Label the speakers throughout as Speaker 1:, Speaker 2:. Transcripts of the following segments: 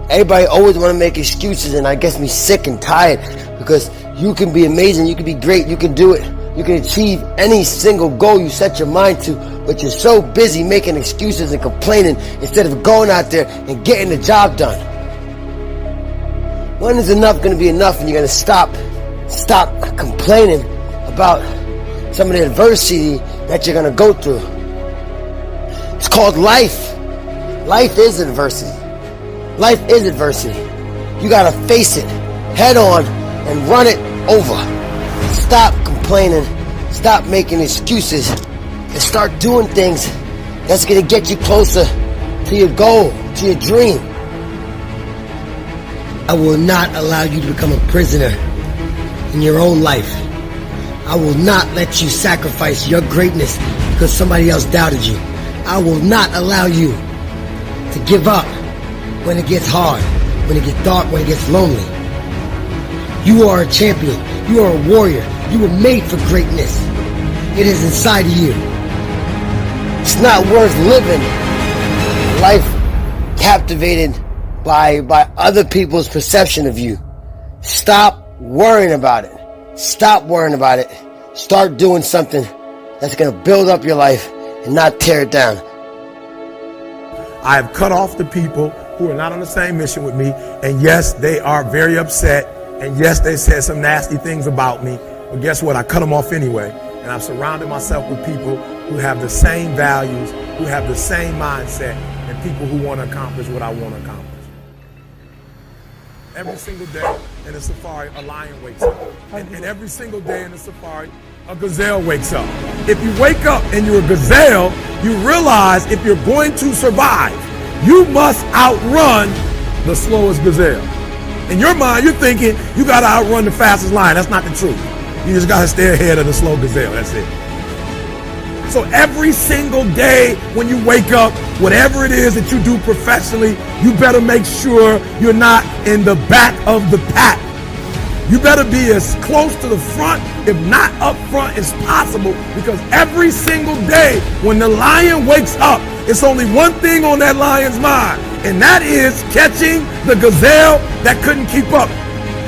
Speaker 1: Everybody always want to make excuses, and that gets me sick and tired, because you can be amazing, you can be great, you can do it. You can achieve any single goal you set your mind to, but you're so busy making excuses and complaining instead of going out there and getting the job done. When is enough going to be enough, and you're going to stop complaining about some of the adversity that you're going to go through? It's called life. Life is adversity. Life is adversity. You got to face it head on and run it over. Stop complaining, stop making excuses, and start doing things that's going to get you closer to your goal, to your dream. I will not allow you to become a prisoner in your own life. I will not let you sacrifice your greatness because somebody else doubted you. I will not allow you to give up when it gets hard, when it gets dark, when it gets lonely. You are a champion. You are a warrior. You were made for greatness. It is inside of you. It's not worth living life captivated by other people's perception of you. Stop worrying about it. Stop worrying about it. Start doing something that's going to build up your life and not tear it down.
Speaker 2: I have cut off the people who are not on the same mission with me. And yes, they are very upset. And yes, they said some nasty things about me. But guess what? I cut them off anyway. And I've surrounded myself with people who have the same values, who have the same mindset, and people who want to accomplish what I want to accomplish. Every single day in the safari, a lion wakes up. And every single day in the safari, a gazelle wakes up. If you wake up and you're a gazelle, you realize if you're going to survive, you must outrun the slowest gazelle. In your mind, you're thinking you got to outrun the fastest lion. That's not the truth. You just got to stay ahead of the slow gazelle. That's it. So every single day when you wake up, whatever it is that you do professionally, you better make sure you're not in the back of the pack. You better be as close to the front, if not up front, as possible, because every single day when the lion wakes up, it's only one thing on that lion's mind, and that is catching the gazelle that couldn't keep up.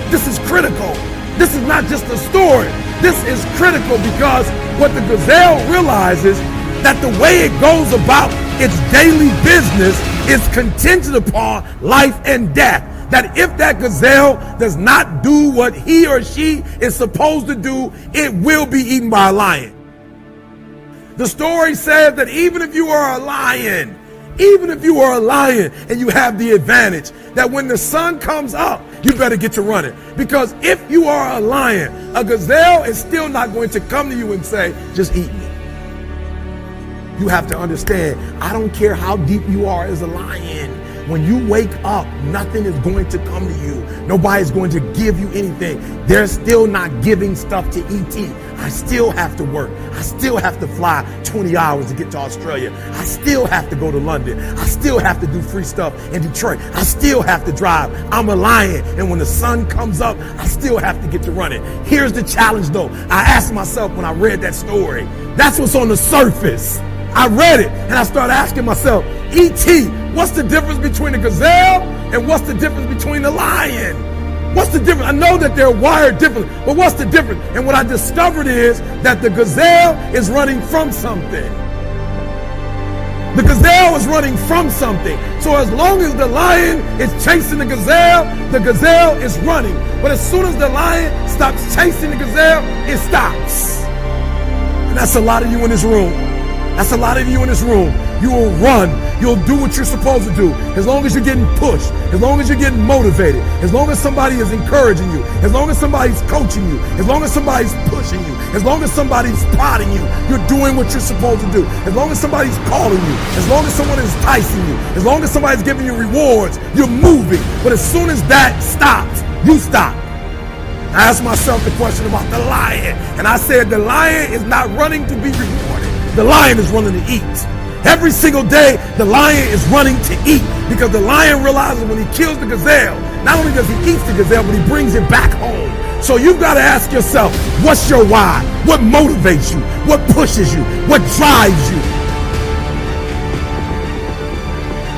Speaker 2: This is critical. This is not just a story. This is critical because what the gazelle realizes that the way it goes about its daily business is contingent upon life and death. That if that gazelle does not do what he or she is supposed to do, it will be eaten by a lion. The story says that even if you are a lion and you have the advantage, that when the sun comes up, you better get to running. Because if you are a lion, a gazelle is still not going to come to you and say, just eat me. You have to understand, I don't care how deep you are as a lion. When you wake up, nothing is going to come to you. Nobody's going to give you anything. They're still not giving stuff to ET. I still have to work. I still have to fly 20 hours to get to Australia. I still have to go to London. I still have to do free stuff in Detroit. I still have to drive. I'm a lion. And when the sun comes up, I still have to get to running. Here's the challenge though. I asked myself when I read that story, that's what's on the surface. I read it and I started asking myself, E.T., what's the difference between a gazelle and what's the difference between a lion? What's the difference? I know that they're wired differently, but what's the difference? And what I discovered is that the gazelle is running from something. The gazelle is running from something. So as long as the lion is chasing the gazelle is running. But as soon as the lion stops chasing the gazelle, it stops. And that's a lot of you in this room. That's a lot of you in this room. You will run. You'll do what you're supposed to do. As long as you're getting pushed, as long as you're getting motivated, as long as somebody is encouraging you, as long as somebody's coaching you, as long as somebody's pushing you, as long as somebody's prodding you, you're doing what you're supposed to do. As long as somebody's calling you, as long as someone is enticing you, as long as somebody's giving you rewards, you're moving. But as soon as that stops, you stop. I asked myself the question about the lion, and I said the lion is not running to be rewarded. The lion is running to eat. Every single day, the lion is running to eat because the lion realizes when he kills the gazelle, not only does he eat the gazelle, but he brings it back home. So you've got to ask yourself, what's your why? What motivates you? What pushes you? What drives you?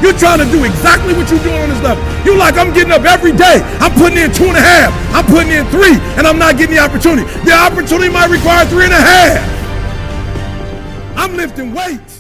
Speaker 2: You're trying to do exactly what you're doing on this level. You like, I'm getting up every day. I'm putting in 2.5. I'm putting in 3, and I'm not getting the opportunity. The opportunity might require 3.5. I'm lifting weights.